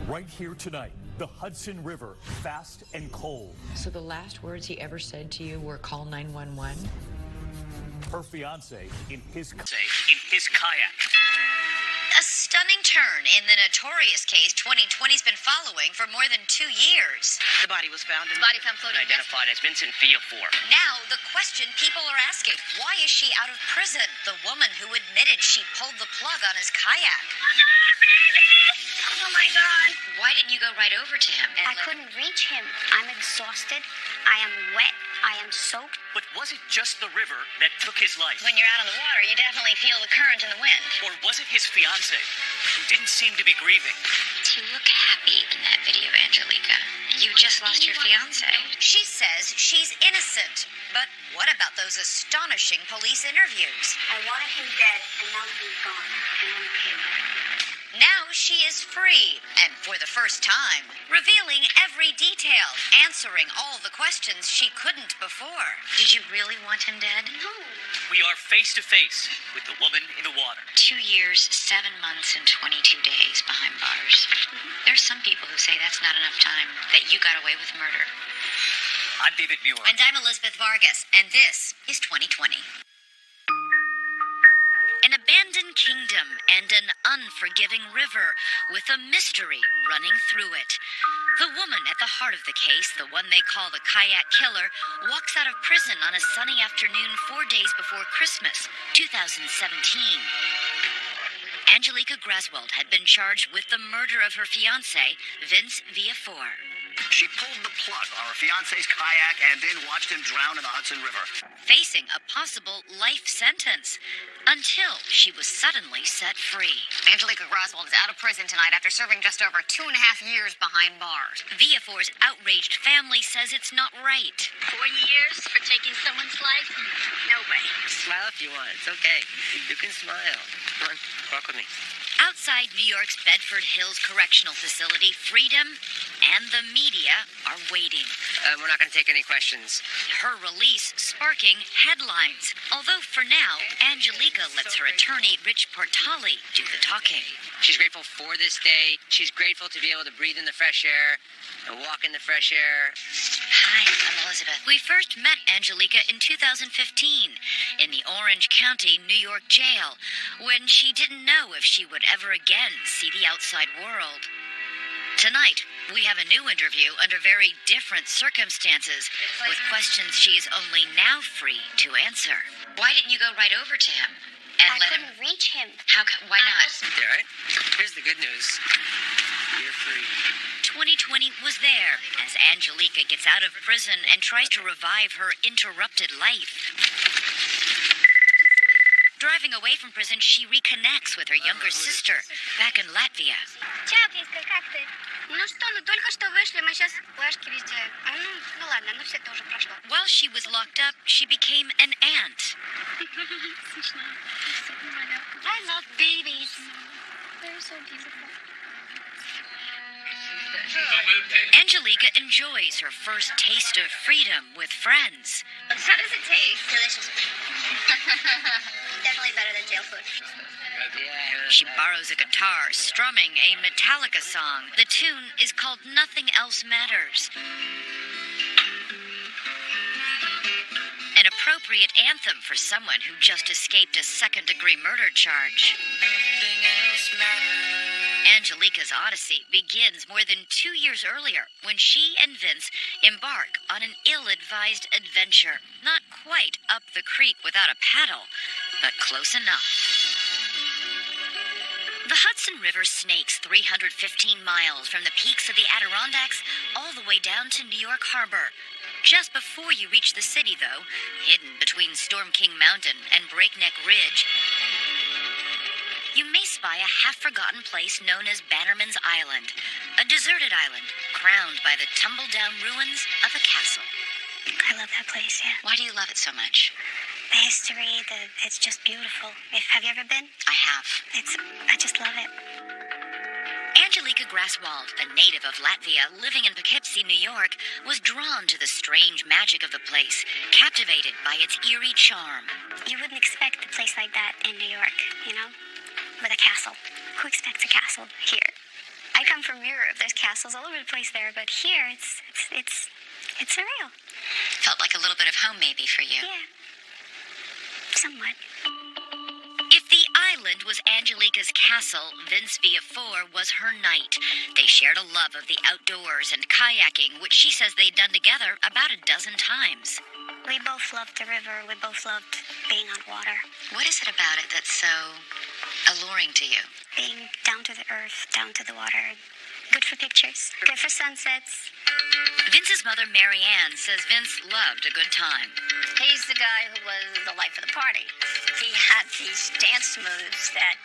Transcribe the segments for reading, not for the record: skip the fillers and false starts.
Right here tonight, the Hudson River, fast and cold. So the last words he ever said to you were call 911? Her fiance in his kayak. A stunning turn in the notorious case 2020's been following for more than 2 years. The body was found in Body found floating. identified as Vincent Villafor. Now, the question people are asking, why is she out of prison? The woman who admitted she pulled the plug on his kayak. Oh my God. Why didn't you go right over to him? I couldn't reach him. I'm exhausted. I am wet. I am soaked. But was it just the river that took his life? When you're out on the water, you definitely feel the current and the wind. Or was it his fiancée, who didn't seem to be grieving? You look happy in that video, Angelica. You just lost your fiancé. She says she's innocent. But what about those astonishing police interviews? I wanted him dead, and now he's gone. And I'm okay with it. Now she is free, and for the first time, revealing every detail, answering all the questions she couldn't before. Did you really want him dead? No. We are face to face with the woman in the water. 2 years, 7 months, and 22 days behind bars. There's some people who say that's not enough time, that you got away with murder. I'm David Muir. And I'm Elizabeth Vargas, and this is 2020. An abandoned kingdom and an unforgiving river with a mystery running through it. The woman at the heart of the case, the one they call the kayak killer, walks out of prison on a sunny afternoon 4 days before Christmas, 2017. Angelica Graswald had been charged with the murder of her fiancé, Vince Villafor. She pulled the plug on her fiancé's kayak and then watched him drown in the Hudson River. Facing a possible life sentence until she was suddenly set free. Angelica Graswald is out of prison tonight after serving just over 2.5 years behind bars. Villafor's outraged family says it's not right. 4 years for taking someone's life? No way. Smile if you want. It's okay. You can smile. Come on, walk with me. Outside New York's Bedford Hills Correctional Facility, freedom and the media are waiting. We're not going to take any questions. Her release sparking headlines. Although for now, Angelica lets her attorney, Rich Portali, do the talking. She's grateful for this day. She's grateful to be able to breathe in the fresh air and walk in the fresh air. Hi, I'm Elizabeth. We first met Angelica in 2015 in the Orange County, New York jail, when she didn't know if she would ever again see the outside world. Tonight, we have a new interview under very different circumstances, with questions she is only now free to answer. Why didn't you go right over to him and I let him? couldn't reach him. Why not? You all right? Here's the good news. You're free. 2020 was there as Angelica gets out of prison and tries to revive her interrupted life. Driving away from prison, she reconnects with her younger sister back in Latvia. Чапинская, как ты? Ну что, только что вышли, мы сейчас флешки везде. Ну ладно, все это уже прошло. While she was locked up, she became an aunt. I love babies. They're so beautiful. Angelica enjoys her first taste of freedom with friends. How does it taste? Delicious. Definitely better than jail food. She borrows a guitar, strumming a Metallica song. The tune is called Nothing Else Matters. An appropriate anthem for someone who just escaped a second-degree murder charge. Angelica's odyssey begins more than 2 years earlier when she and Vince embark on an ill-advised adventure. Not quite up the creek without a paddle, but close enough. The Hudson River snakes 315 miles from the peaks of the Adirondacks all the way down to New York Harbor. Just before you reach the city, though, hidden between Storm King Mountain and Breakneck Ridge, you may spy a half-forgotten place known as Bannerman's Island, a deserted island crowned by the tumble-down ruins of a castle. I love that place, yeah. Why do you love it so much? The history, it's just beautiful. Have you ever been? I have. I just love it. Angelica Graswald, a native of Latvia living in Poughkeepsie, New York, was drawn to the strange magic of the place, captivated by its eerie charm. You wouldn't expect a place like that in New York, you know? With a castle. Who expects a castle here? I I come from Europe. There's castles all over the place there, but here it's surreal. Felt like a little bit of home maybe for you. Yeah, somewhat. If the island was Angelica's castle, Vince Villafor was her knight. They shared a love of the outdoors and kayaking, which she says they'd done together about a dozen times. We both loved the river. We both loved being on water. What is it about it that's so alluring to you? Being down to the earth, down to the water. Good for pictures. Good for sunsets. Vince's mother, Mary Ann, says Vince loved a good time. He's the guy who was the life of the party. He had these dance moves that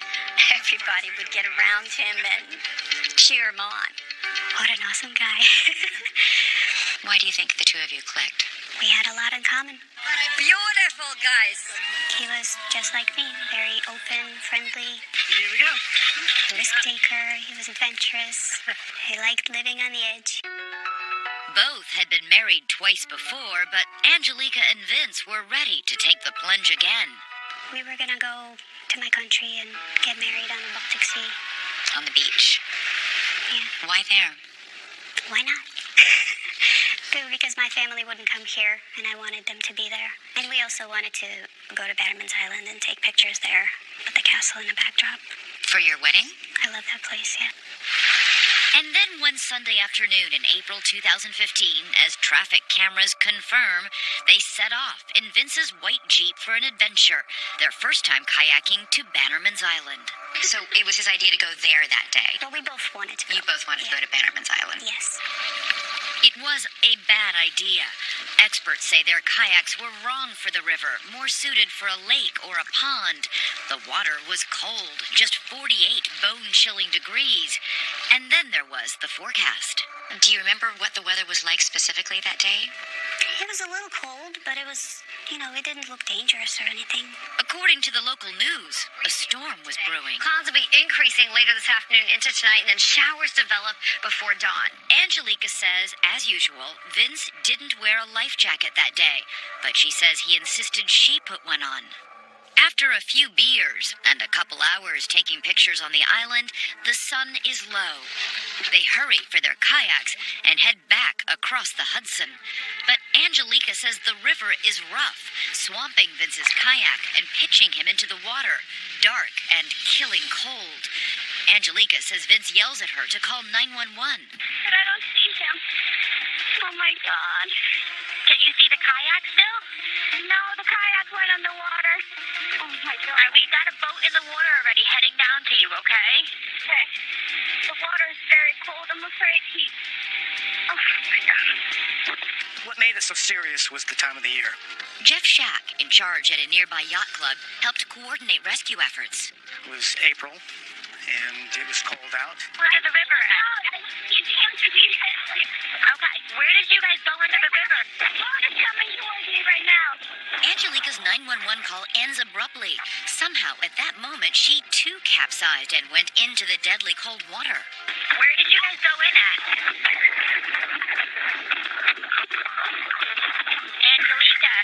everybody would get around him and cheer him on. What an awesome guy. Why do you think the two of you clicked? We had a lot in common. Beautiful, guys. He was just like me, very open, friendly. Here we go. Risk taker. He was adventurous. He liked living on the edge. Both had been married twice before, but Angelica and Vince were ready to take the plunge again. We were gonna go to my country and get married on the Baltic Sea. On the beach. Yeah. Why there? Why not? Because my family wouldn't come here, and I wanted them to be there. And we also wanted to go to Bannerman's Island and take pictures there with the castle in the backdrop. For your wedding? I love that place, yeah. And then one Sunday afternoon in April 2015, as traffic cameras confirm, they set off in Vince's white Jeep for an adventure, their first time kayaking to Bannerman's Island. So it was his idea to go there that day. Well, we both wanted to go. You both wanted to go to Bannerman's Island. Yes. It was a bad idea. Experts say their kayaks were wrong for the river, more suited for a lake or a pond. The water was cold, just 48 bone-chilling degrees. And then there was the forecast. Do you remember what the weather was like specifically that day? It was a little cold, but it was, it didn't look dangerous or anything. According to the local news, a storm was brewing. Clouds will be increasing later this afternoon into tonight, and then showers develop before dawn. Angelica says, as usual, Vince didn't wear a life jacket that day, but she says he insisted she put one on. After a few beers and a couple hours taking pictures on the island, the sun is low. They hurry for their kayaks and head back across the Hudson. But Angelica says the river is rough, swamping Vince's kayak and pitching him into the water, dark and killing cold. Angelica says Vince yells at her to call 911. But I don't see him. Oh, my God. Can you see the kayak still? No, the kayak went underwater. Oh, my God. All right, we've got a boat in the water already heading down to you, okay? Okay. The water is very cold. I'm afraid he... Oh, my God. What made it so serious was the time of the year. Jeff Shack, in charge at a nearby yacht club, helped coordinate rescue efforts. It was April, and it was cold out. Where did the river at? Okay, where did you guys go into the river? Oh, it's coming towards me right now. Angelica's 911 call ends abruptly. Somehow, at that moment, she too capsized and went into the deadly cold water. Where did you guys go in at? Angelica.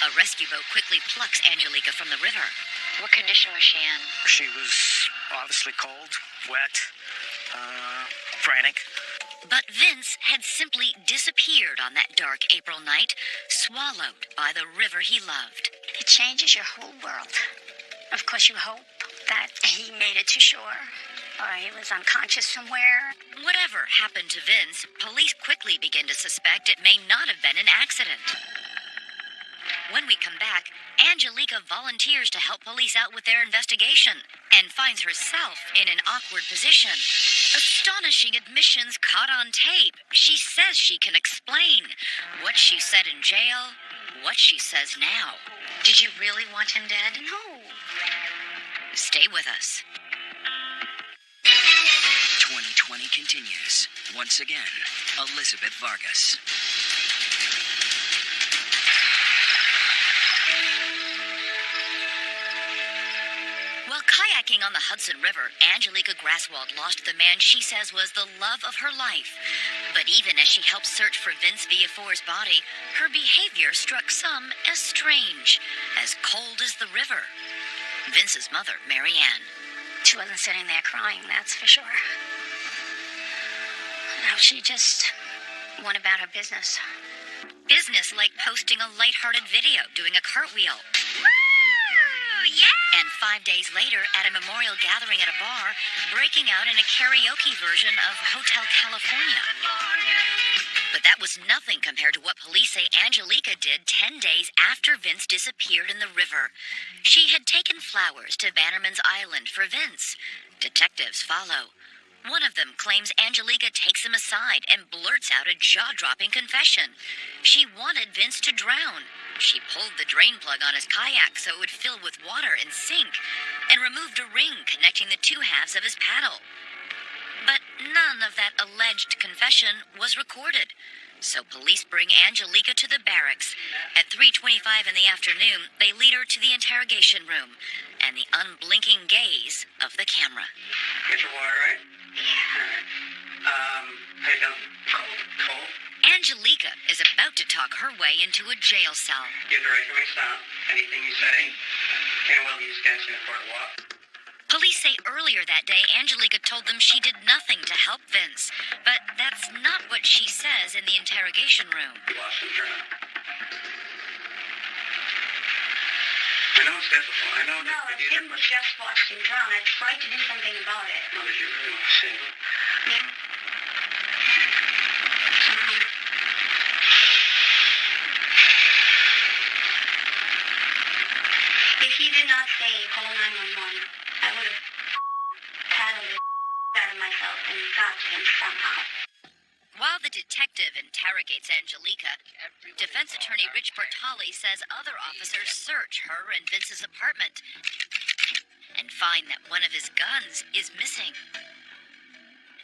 A rescue boat quickly plucks Angelica from the river. What condition was she in? She was obviously cold, wet, frantic. But Vince had simply disappeared on that dark April night, swallowed by the river he loved. It changes your whole world. Of course, you hope that he made it to shore, or he was unconscious somewhere. Whatever happened to Vince, police quickly begin to suspect it may not have been an accident. When we come back, Angelica volunteers to help police out with their investigation and finds herself in an awkward position. Astonishing admissions caught on tape. She says she can explain what she said in jail, what she says now. Did you really want him dead? No. Stay with us. 2020 continues. Once again, Elizabeth Vargas. While kayaking on the Hudson River, Angelica Graswald lost the man she says was the love of her life. But even as she helped search for Vince Villafor's body, her behavior struck some as strange, as cold as the river. Vince's mother, Mary Ann. She wasn't sitting there crying, that's for sure. She just went about her business. Business like posting a lighthearted video doing a cartwheel. Woo! Yeah! And 5 days later, at a memorial gathering at a bar, breaking out in a karaoke version of Hotel California. But that was nothing compared to what police say Angelica did 10 days after Vince disappeared in the river. She had taken flowers to Bannerman's Island for Vince. Detectives follow. One of them claims Angelica takes him aside and blurts out a jaw-dropping confession. She wanted Vince to drown. She pulled the drain plug on his kayak so it would fill with water and sink, and removed a ring connecting the two halves of his paddle. But none of that alleged confession was recorded. So police bring Angelica to the barracks. At 3:25 in the afternoon, they lead her to the interrogation room and the unblinking gaze of the camera. Get your water, right? How you doing? Cold? Angelica is about to talk her way into a jail cell. You have the right to remain silent. Anything you say can't well be used against you in a court of law. Police say earlier that day Angelica told them she did nothing to help Vince, but that's not what she says in the interrogation room. You lost him, drown. I know it's difficult. I know that. No, I didn't just watch him drown. I tried to do something about it. No, did you really want to save him? Yeah. If he did not say call 911, I would have paddled the out of myself and got to him somehow. While the detective interrogates Angelica, defense attorney Rich Bertali says other officers search her and Vince's apartment and find that one of his guns is missing.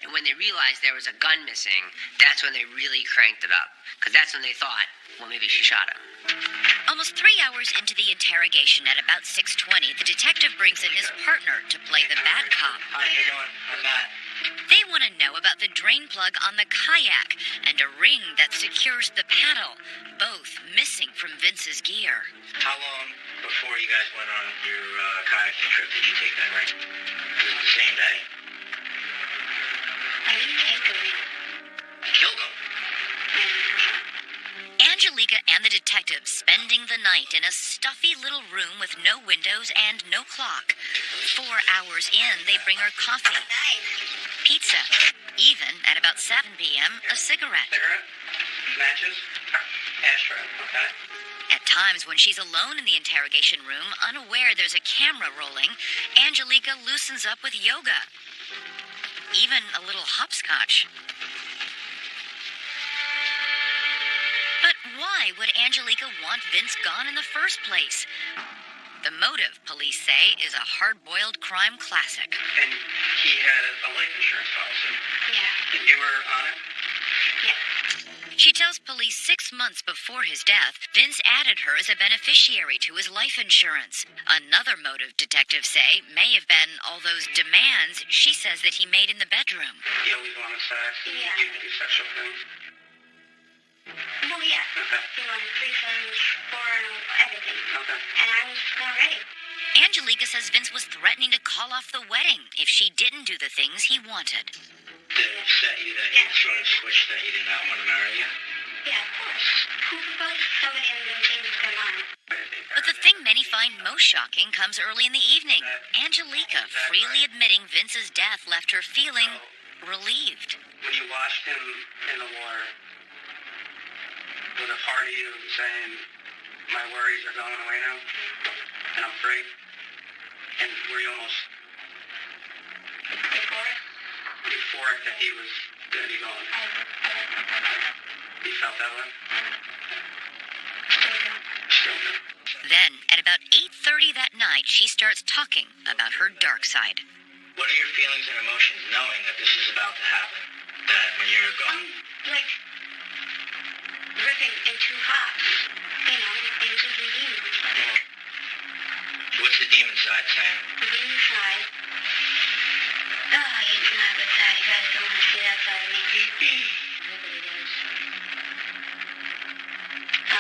And when they realized there was a gun missing, that's when they really cranked it up. Because that's when they thought, well, maybe she shot him. Almost 3 hours into the interrogation at about 6:20, the detective brings in his partner to play the bad cop. How you doing? I'm Matt. They want to know about the drain plug on the kayak and a ring that secures the paddle, both missing from Vince's gear. How long before you guys went on your kayaking trip did you take that ring? Was it the same day? I didn't take the ring. You killed him. Angelica and the detective spending the night in a stuffy little room with no windows and no clock. 4 hours in, they bring her coffee, pizza, even at about 7 p.m., a cigarette. Cigarette? Matches? Ashtray, okay. At times, when she's alone in the interrogation room, unaware there's a camera rolling, Angelica loosens up with yoga. Even a little hopscotch. But why would Angelica want Vince gone in the first place? The motive, police say, is a hard-boiled crime classic. And he had a life insurance policy. Yeah. And you were on it? Yeah. She tells police 6 months before his death, Vince added her as a beneficiary to his life insurance. Another motive, detectives say, may have been all those demands she says that he made in the bedroom. You always wanted sex? Yeah. You would do sexual things? Well, yeah. He wanted threesomes, porn, everything. Okay. And I was not ready. Angelica says Vince was threatening to call off the wedding if she didn't do the things he wanted. Did it upset you that he sort of switched that he did not want to marry you? Yeah, of course. Who proposes to somebody and then changes their mind? But the thing many find most shocking comes early in the evening. Angelica freely admitting Vince's death left her feeling relieved. When you watched him in the water, was a part of you saying, my worries are going away now, and I'm free? And were you almost euphoric that he was going to be gone? You felt that way? Still do. Then, at about 8:30 that night, she starts talking about her dark side. What are your feelings and emotions knowing that this is about to happen? That when you're gone? Like, ripping in two halves. You know, into the demon. What's the demon side saying? The demon side. Oh, it's not the side. You guys don't want to see that side of me. Nobody does.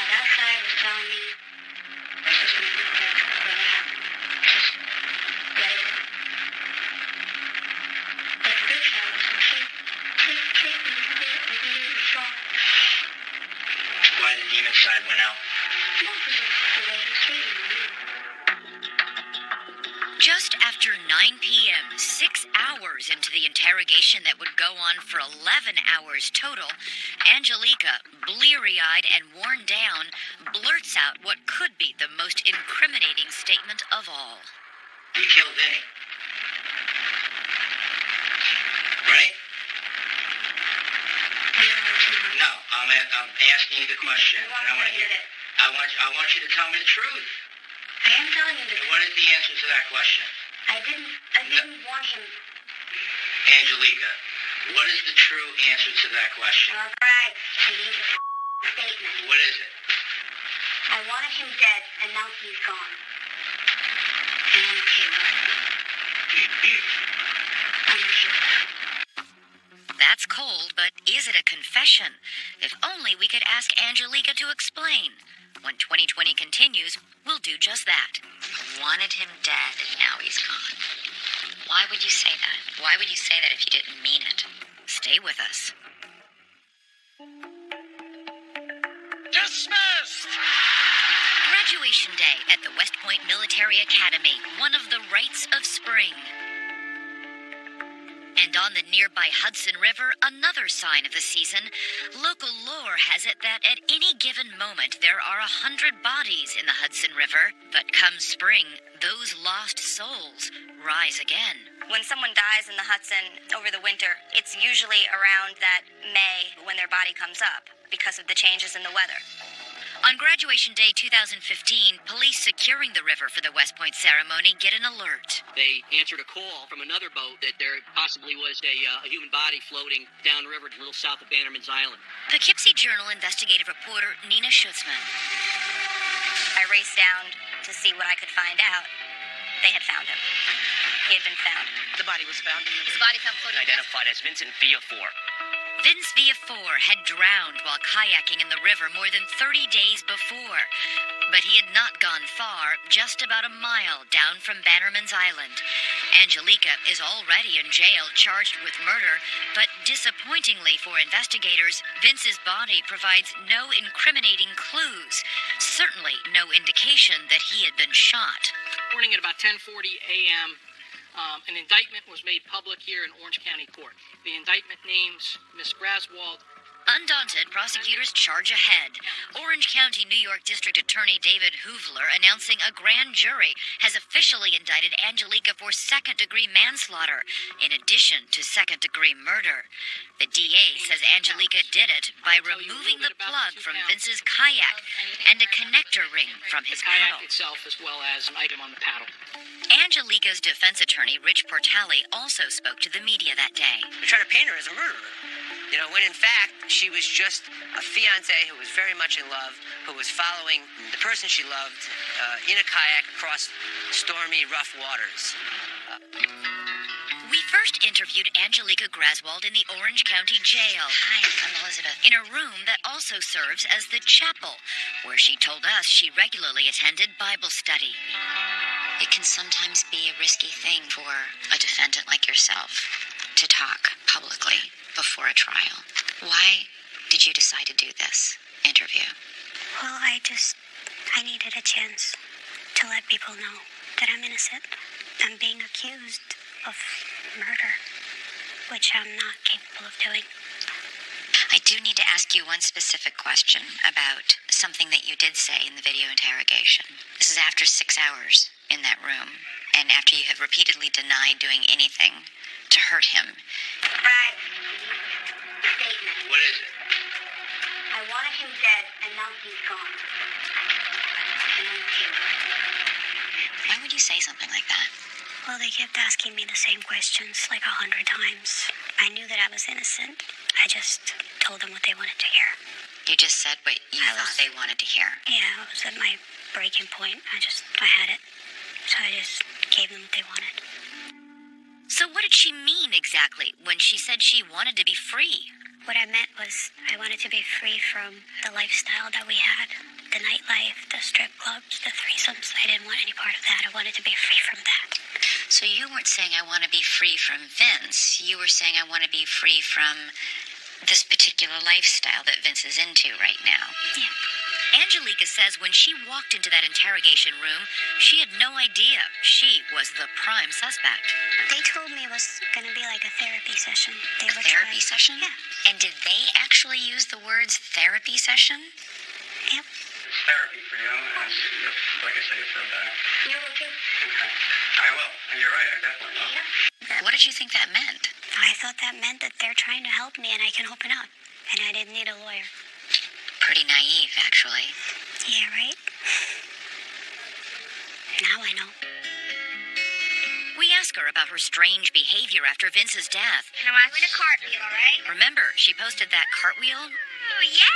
That side was telling me, just let it happen. Just let it go. But the good side was, take me to the side went out. Just after 9 p.m., 6 hours into the interrogation that would go on for 11 hours total, Angelica, bleary-eyed and worn down, blurts out what could be the most incriminating statement of all. You killed Vinny. Right? No, I'm asking you the question, and I want to hear it. I want you to tell me the truth. I am telling you the truth. What is the answer to that question? I didn't want him. Angelica, what is the true answer to that question? All right, I need a statement. What is it? I wanted him dead, and now he's gone. And I'm okay with it. I'm okay with that. That's cold, but is it a confession? If only we could ask Angelica to explain. When 2020 continues, we'll do just that. Wanted him dead, and now he's gone. Why would you say that? Why would you say that if you didn't mean it? Stay with us. Dismissed! Graduation day at the West Point Military Academy, one of the rites of spring. And on the nearby Hudson River, another sign of the season, local lore has it that at any given moment there are 100 bodies in the Hudson River, but come spring, those lost souls rise again. When someone dies in the Hudson over the winter, it's usually around that May when their body comes up because of the changes in the weather. On graduation day 2015, police securing the river for the West Point ceremony get an alert. They answered a call from another boat that there possibly was a human body floating down the river a little south of Bannerman's Island. Poughkeepsie Journal investigative reporter Nina Schutzman. I raced down to see what I could find out. They had found him. He had been found. The body was found in the His body found floating. Identified as Vincent Villafor. Vince Villafor had drowned while kayaking in the river more than 30 days before. But he had not gone far, just about a mile down from Bannerman's Island. Angelica is already in jail charged with murder, but disappointingly for investigators, Vince's body provides no incriminating clues, certainly no indication that he had been shot. Morning at about 10:40 a.m., an indictment was made public here in Orange County Court. The indictment names Miss Graswald. Undaunted, prosecutors charge ahead. Orange County, New York District Attorney David Hoovler announcing a grand jury has officially indicted Angelica for second-degree manslaughter, in addition to second-degree murder. The DA says Angelica did it by removing the plug from Vince's kayak and a connector ring from his paddle. The kayak itself, as well as an item on the paddle. Angelica's defense attorney, Rich Portali, also spoke to the media that day. They're trying to paint her as a murderer. You know, when in fact, she was just a fiancé who was very much in love, who was following the person she loved in a kayak across stormy, rough waters. We first interviewed Angelica Graswald in the Orange County Jail. Hi, I'm Elizabeth. In a room that also serves as the chapel, where she told us she regularly attended Bible study. It can sometimes be a risky thing for a defendant like yourself to talk publicly before a trial. Why did you decide to do this interview? Well, I needed a chance to let people know that I'm innocent. I'm being accused of murder, which I'm not capable of doing. I do need to ask you one specific question about something that you did say in the video interrogation. This is after 6 hours in that room, and after you have repeatedly denied doing anything to hurt him. Right. Statement. What is it? I wanted him dead, and now he's gone. And I'm okay with it. Why would you say something like that? Well, they kept asking me the same questions like 100 times. I knew that I was innocent. I just told them what they wanted to hear. You just said what you thought they wanted to hear. Yeah, I was at my breaking point. I had it. So I just gave them what they wanted. So what did she mean exactly when she said she wanted to be free? What I meant was I wanted to be free from the lifestyle that we had. The nightlife, the strip clubs, the threesomes. I didn't want any part of that. I wanted to be free from that. So you weren't saying I want to be free from Vince. You were saying I want to be free from this particular lifestyle that Vince is into right now. Yeah. Angelica says when she walked into that interrogation room, she had no idea she was the prime suspect. They told me it was going to be like a therapy session. They were Therapy trying... session? Yeah. And did they actually use the words therapy session? Yep. It's therapy for you, and like I said, you feel better. You will too. Okay. I will. And you're right, I definitely will. Yeah. What did you think that meant? I thought that meant that they're trying to help me and I can open up. And I didn't need a lawyer. Pretty naive, actually. Yeah, right? Now I know. We ask her about her strange behavior after Vince's death. Now I'm in a cartwheel, all right? Remember, she posted that cartwheel Oh, yeah!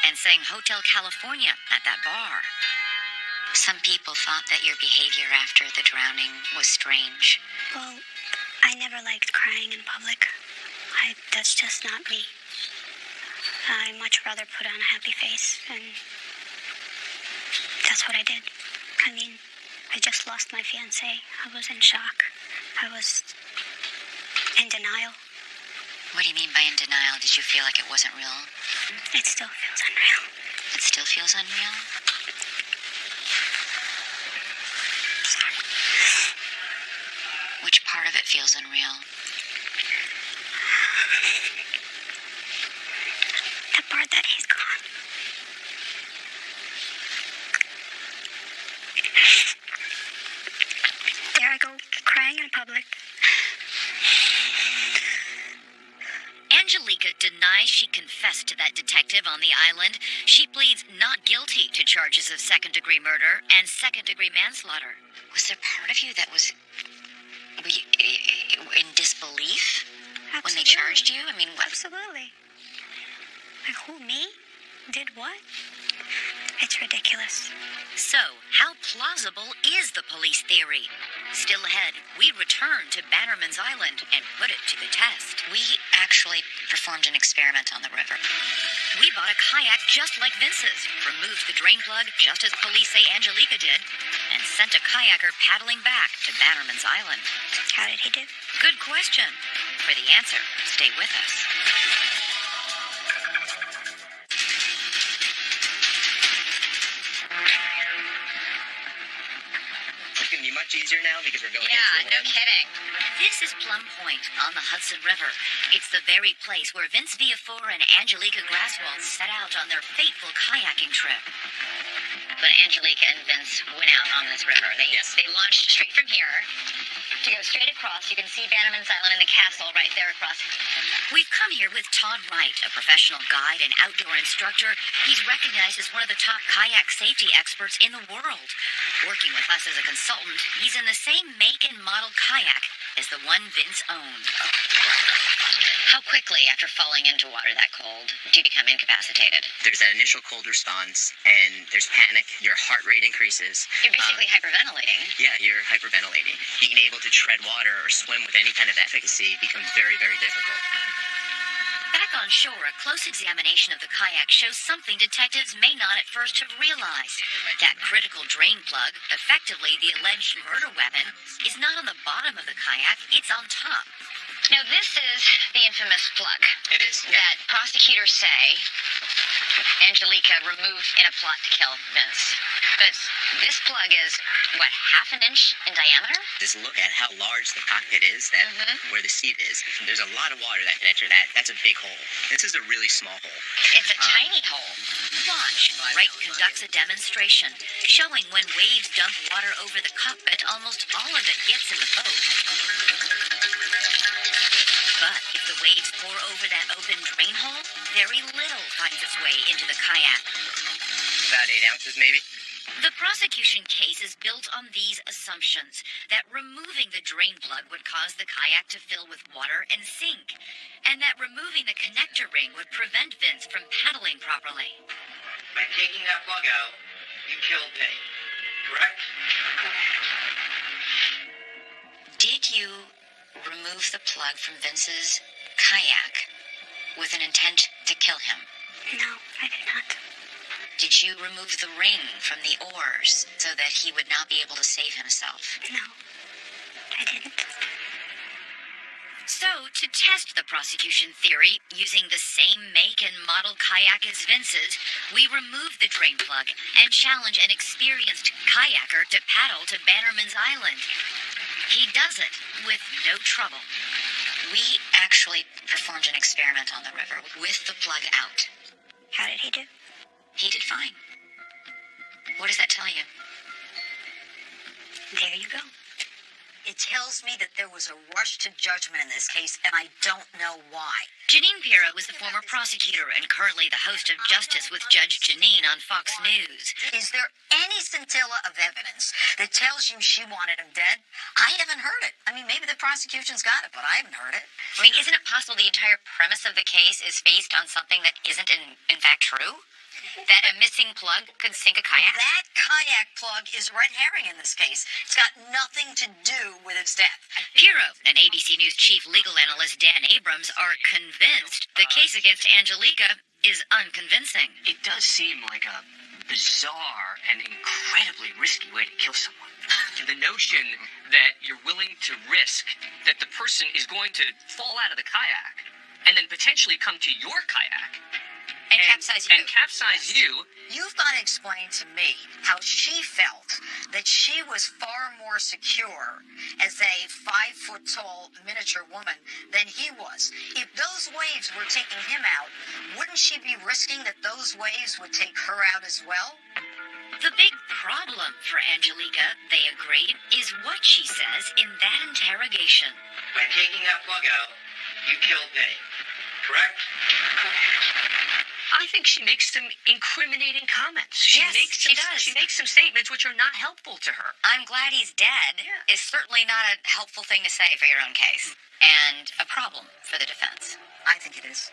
and sang Hotel California at that bar. Some people thought that your behavior after the drowning was strange. Well, I never liked crying in public. That's just not me. I much rather put on a happy face, and that's what I did. I mean, I just lost my fiancé. I was in shock. I was in denial. What do you mean by in denial? Did you feel like it wasn't real? It still feels unreal. It still feels unreal? Which part of it feels unreal? The part that he's gone. There I go, crying in public. Angelica denies she confessed to that detective on the island. She pleads not guilty to charges of second-degree murder and second-degree manslaughter. Was there part of you that was in disbelief when they charged you? I mean, what? Absolutely. Like, who, me? Did what? It's ridiculous. So, how plausible is the police theory? Still ahead, we return to Bannerman's Island and put it to the test. We actually performed an experiment on the river. We bought a kayak just like Vince's, removed the drain plug just as police say Angelica did, and sent a kayaker paddling back to Bannerman's Island. How did he do? Good question. For the answer, stay with us. It's going to be much easier now because we're going into the wind. Kidding. This is Plum Point on the Hudson River. It's the very place where Vince Villafor and Angelica Grasswald set out on their fateful kayaking trip. But Angelica and Vince went out on this river. They launched straight from here to go straight across. You can see Bannerman's Island and the castle right there across. We've come here with Todd Wright, a professional guide and outdoor instructor. He's recognized as one of the top kayak safety experts in the world. Working with us as a consultant, he's in the same make and model kayak as the one Vince owned. How quickly, after falling into water that cold, do you become incapacitated? There's that initial cold response, and there's panic. Your heart rate increases. You're basically hyperventilating. Yeah, you're hyperventilating. Being able to tread water or swim with any kind of efficacy becomes very, very difficult. Back on shore, a close examination of the kayak shows something detectives may not at first have realized. That critical drain plug, effectively the alleged murder weapon, is not on the bottom of the kayak, it's on top. Now, this is the infamous plug. It is. Yeah. That prosecutors say Angelica removed in a plot to kill Vince. But this plug is, what, half an inch in diameter? Just look at how large the cockpit is, that where the seat is. There's a lot of water that can enter that. That's a big hole. This is a really small hole. It's a tiny hole. Watch. Wright conducts a demonstration showing when waves dump water over the cockpit, almost all of it gets in the boat. But if the waves pour over that open drain hole, very little finds its way into the kayak. About 8 ounces, maybe. The prosecution case is built on these assumptions, that removing the drain plug would cause the kayak to fill with water and sink, and that removing the connector ring would prevent Vince from paddling properly. By taking that plug out, you killed me. Correct? Did you remove the plug from Vince's kayak with an intent to kill him? No, I did not. Did you remove the ring from the oars so that he would not be able to save himself? No, I didn't. So, to test the prosecution theory, using the same make and model kayak as Vince's, we remove the drain plug and challenge an experienced kayaker to paddle to Bannerman's Island. He does it with no trouble. We actually performed an experiment on the river with the plug out. How did he do? He did fine. What does that tell you? There you go. It tells me that there was a rush to judgment in this case, and I don't know why. Janine Pirro was the former prosecutor and currently the host of Justice with Judge Janine on Fox News. Is there any scintilla of evidence that tells you she wanted him dead? I haven't heard it. I mean, maybe the prosecution's got it, but I haven't heard it. I mean, isn't it possible the entire premise of the case is based on something that isn't in fact true? That a missing plug could sink a kayak? That kayak plug is red herring in this case. It's got nothing to do with its death. Pirro and ABC News chief legal analyst Dan Abrams are convinced the case against Angelica is unconvincing. It does seem like a bizarre and incredibly risky way to kill someone. The notion that you're willing to risk that the person is going to fall out of the kayak and then potentially come to your kayak and capsize you. And capsize you. You've got to explain to me how she felt that she was far more secure as a 5-foot-tall miniature woman than he was. If those waves were taking him out, wouldn't she be risking that those waves would take her out as well? The big problem for Angelica, they agreed, is what she says in that interrogation. By taking that plug out, you killed Betty, correct? I think she makes some incriminating comments. She makes some statements which are not helpful to her. I'm glad he's dead is certainly not a helpful thing to say for your own case. And a problem for the defense. I think it is.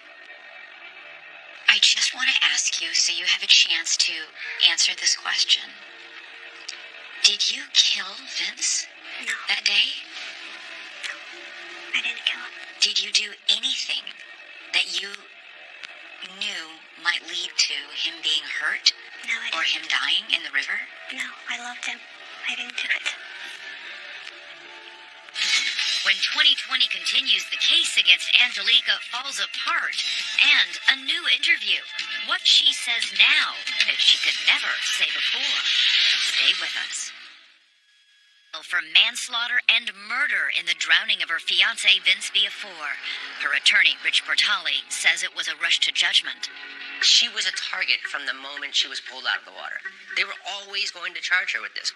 I just want to ask you so you have a chance to answer this question. Did you kill Vince No. that day? No. I didn't kill him. Did you do anything that you knew might lead to him being hurt No, I or didn't. him dying in the river? No, I loved him. I didn't do it. When 2020 continues, the case against Angelica falls apart. And a new interview. What she says now that she could never say before. Stay with us. For manslaughter and murder in the drowning of her fiancé, Vince Viafor. Her attorney, Rich Portali, says it was a rush to judgment. She was a target from the moment she was pulled out of the water. They were always going to charge her with this.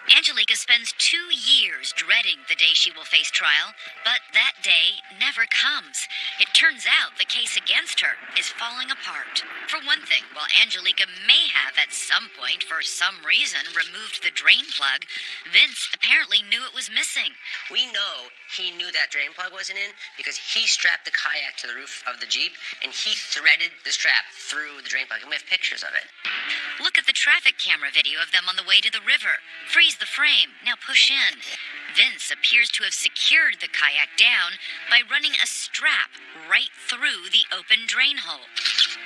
Angelica spends 2 years dreading the day she will face trial, but that day never comes. It turns out the case against her is falling apart. For one thing, while Angelica may have at some point, for some reason, removed the drain plug, Vince apparently knew it was missing. We know he knew that drain plug wasn't in because he strapped the kayak to the roof of the Jeep and he threaded the strap through the drain plug. And we have pictures of it. Look at the traffic camera video of them on the way to the river. Freeze the frame. Now push in. Vince appears to have secured the kayak down by running a strap right through the open drain hole.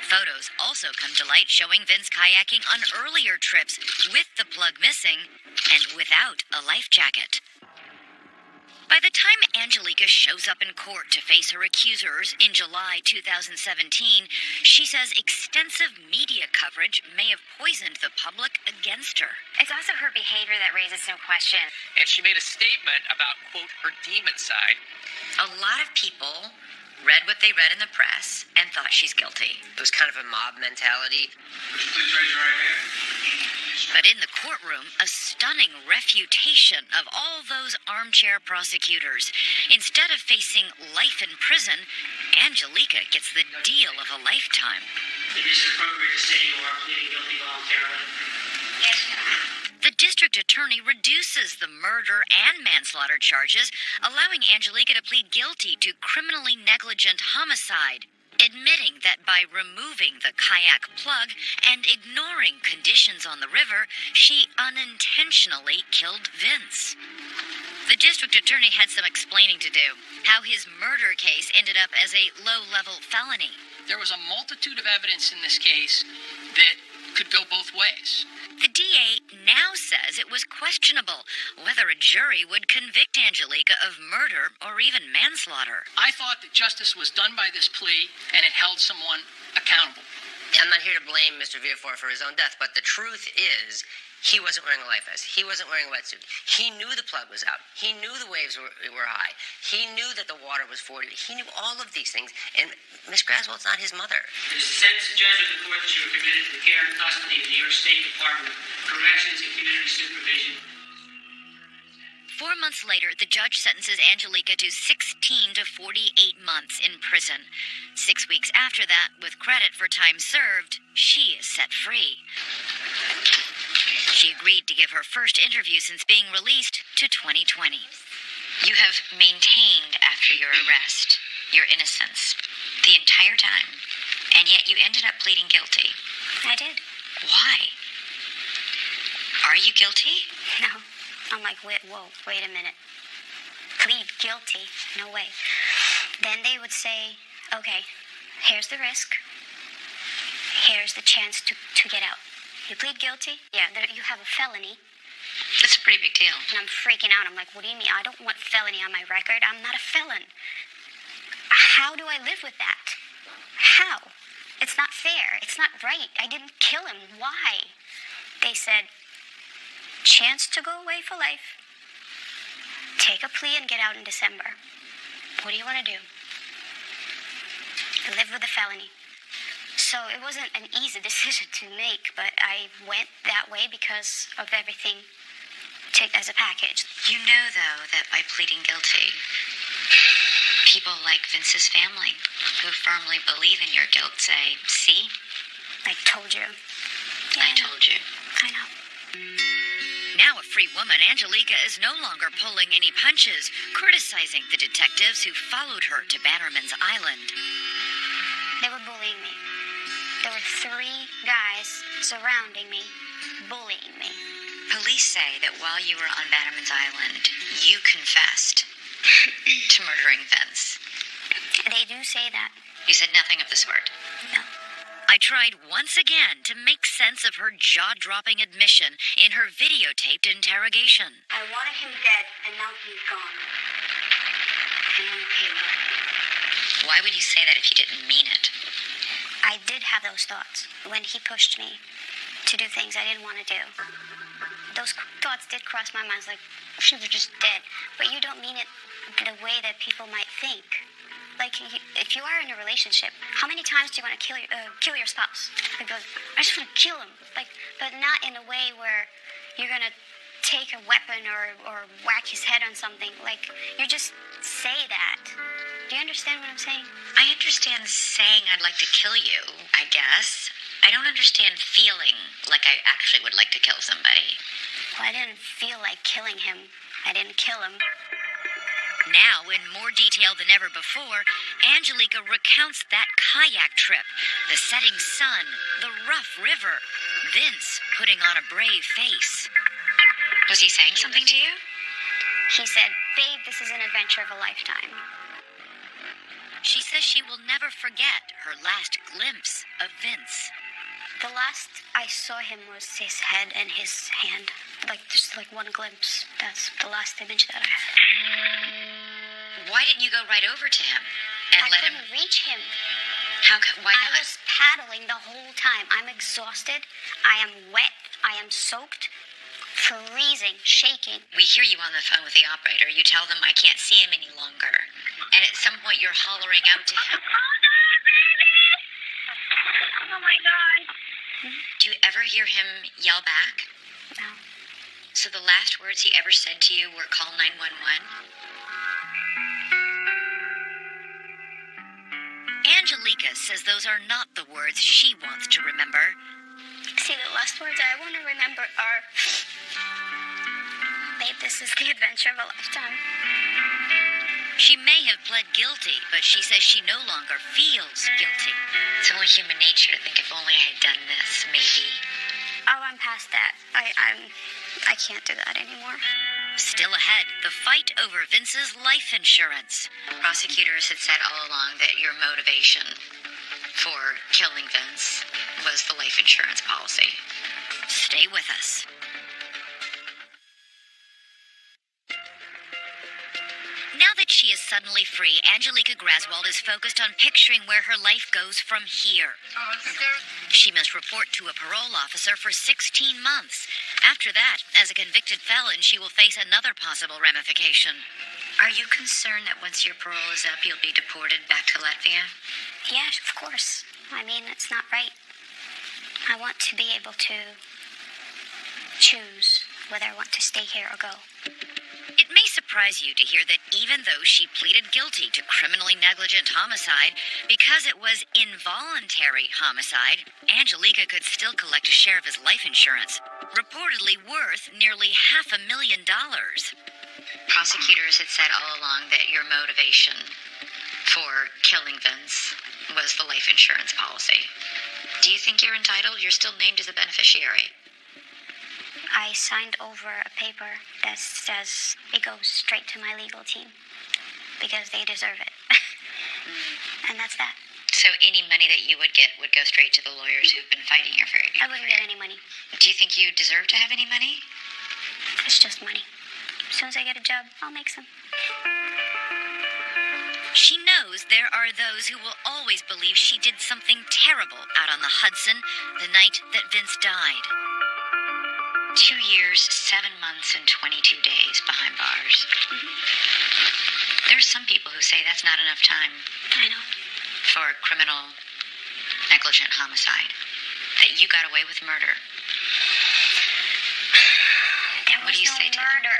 Photos also come to light showing Vince kayaking on earlier trips with the plug missing and without a life jacket. By the time Angelica shows up in court to face her accusers in July 2017, she says extensive media coverage may have poisoned the public against her. It's also her behavior that raises some questions. And she made a statement about, quote, her demon side. A lot of people read what they read in the press and thought she's guilty. It was kind of a mob mentality. Would you please raise your right hand? But in the courtroom, a stunning refutation of all those armchair prosecutors. Instead of facing life in prison, Angelica gets the deal of a lifetime. It is appropriate to say you are pleading guilty voluntarily. Yes. The district attorney reduces the murder and manslaughter charges, allowing Angelica to plead guilty to criminally negligent homicide, admitting that by removing the kayak plug and ignoring conditions on the river, she unintentionally killed Vince. The district attorney had some explaining to do, how his murder case ended up as a low-level felony. There was a multitude of evidence in this case that could go both ways. The DA now says it was questionable whether a jury would convict Angelica of murder or even manslaughter. I thought that justice was done by this plea and it held someone accountable. I'm not here to blame Mr. Villafort for his own death, but the truth is he wasn't wearing a life vest. He wasn't wearing a wetsuit. He knew the plug was out. He knew the waves were high. He knew that the water was 40. He knew all of these things, and Miss Graswell's not his mother. It is the sentence of judge of the court that you were committed to the care and custody of the New York State Department of Corrections and Community Supervision. 4 months later, the judge sentences Angelica to 16 to 48 months in prison. 6 weeks after that, with credit for time served, she is set free. She agreed to give her first interview since being released to 2020. You have maintained after your arrest your innocence the entire time, and yet you ended up pleading guilty. I did. Why? Are you guilty? No. I'm like, wait a minute. Plead guilty? No way. Then they would say, okay, here's the risk. Here's the chance to get out. You plead guilty? Yeah, you have a felony. That's a pretty big deal. And I'm freaking out. I'm like, what do you mean? I don't want felony on my record. I'm not a felon. How do I live with that? How? It's not fair. It's not right. I didn't kill him. Why? They said, chance to go away for life. Take a plea and get out in December. What do you want to do? Live with a felony. So it wasn't an easy decision to make, but I went that way because of everything as a package. You know, though, that by pleading guilty, people like Vince's family, who firmly believe in your guilt, say, see? I told you. Yeah, I told you. I know. Now a free woman, Angelica is no longer pulling any punches, criticizing the detectives who followed her to Bannerman's Island. They were bullying me. There were 3 guys surrounding me, bullying me. Police say that while you were on Bannerman's Island, you confessed to murdering Vince. They do say that. You said nothing of the sort. No. I tried once again to make sense of her jaw-dropping admission in her videotaped interrogation. I wanted him dead, and now he's gone. And I'm okay with it. Why would you say that if you didn't mean it? I did have those thoughts when he pushed me to do things I didn't want to do. Those thoughts did cross my mind. It's like, she was just dead. But you don't mean it the way that people might think. Like, if you are in a relationship, how many times do you want to kill your spouse? Like, I just want to kill him. Like, but not in a way where you're going to take a weapon or whack his head on something. Like, you just say that. Do you understand what I'm saying? I understand saying I'd like to kill you, I guess. I don't understand feeling like I actually would like to kill somebody. Well, I didn't feel like killing him. I didn't kill him. Now, in more detail than ever before, Angelica recounts that kayak trip, the setting sun, the rough river, Vince putting on a brave face. Was he saying something to you? He said, babe, this is an adventure of a lifetime. She says she will never forget her last glimpse of Vince. The last I saw him was his head and his hand. Just one glimpse. That's the last image that I had. Why didn't you go right over to him and let him? I couldn't reach him. Why not? I was paddling the whole time. I'm exhausted. I am wet. I am soaked. Freezing. Shaking. We hear you on the phone with the operator. You tell them I can't see him any longer. And at some point you're hollering out to him. Oh my God. Do you ever hear him yell back? No. So the last words he ever said to you were call 911? Angelica says those are not the words she wants to remember. See, the last words I want to remember are, babe, this is the adventure of a lifetime. She may have pled guilty, but she says she no longer feels guilty. It's only human nature to think if only I had done this, maybe. Oh, I'm past that. I can't do that anymore. Still ahead, the fight over Vince's life insurance. Prosecutors had said all along that your motivation for killing Vince was the life insurance policy. Stay with us. Now that she is suddenly free, Angelica Graswald is focused on picturing where her life goes from here. She must report to a parole officer for 16 months. After that, as a convicted felon, she will face another possible ramification. Are you concerned that once your parole is up, you'll be deported back to Latvia? Yeah, of course. I mean, it's not right. I want to be able to choose whether I want to stay here or go. It may surprise you to hear that even though she pleaded guilty to criminally negligent homicide, because it was involuntary homicide, Angelica could still collect a share of his life insurance, reportedly worth nearly $500,000. Prosecutors had said all along that your motivation for killing Vince was the life insurance policy. Do you think you're entitled? You're still named as a beneficiary. I signed over a paper that says it goes straight to my legal team because they deserve it. And that's that. So any money that you would get would go straight to the lawyers who've been fighting you for you. I wouldn't get any money. Do you think you deserve to have any money? It's just money. As soon as I get a job, I'll make some. She knows there are those who will always believe she did something terrible out on the Hudson the night that Vince died. 2 years, 7 months, and 22 days behind bars. There's some people who say that's not enough time. I know. For criminal negligent homicide. That you got away with murder. There What was do you no say to murder.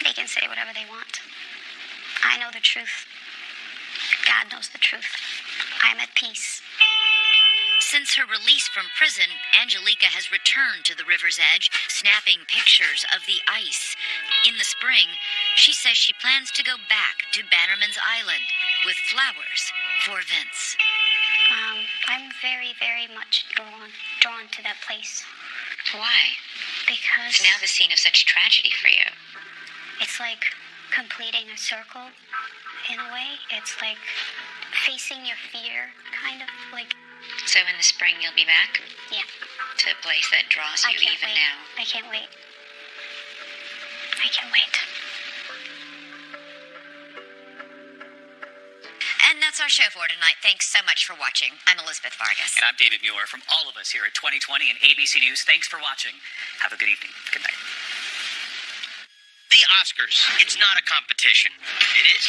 They can say whatever they want. I know the truth. God knows the truth. I'm at peace. Since her release from prison, Angelica has returned to the river's edge, snapping pictures of the ice. In the spring, she says she plans to go back to Bannerman's Island with flowers for Vince. I'm very, very much drawn to that place. Why? Because It's now the scene of such tragedy for you. it's like completing a circle in a way. It's like facing your fear, kind of like. So in the spring you'll be back? Yeah. To a place that draws I you can't even wait. now. I can't wait. I can't wait. And that's our show for tonight. Thanks so much for watching. I'm Elizabeth Vargas. And I'm David Mueller from all of us here at 2020 and ABC News. Thanks for watching. Have a good evening. Good night. The Oscars. It's not a competition. It is?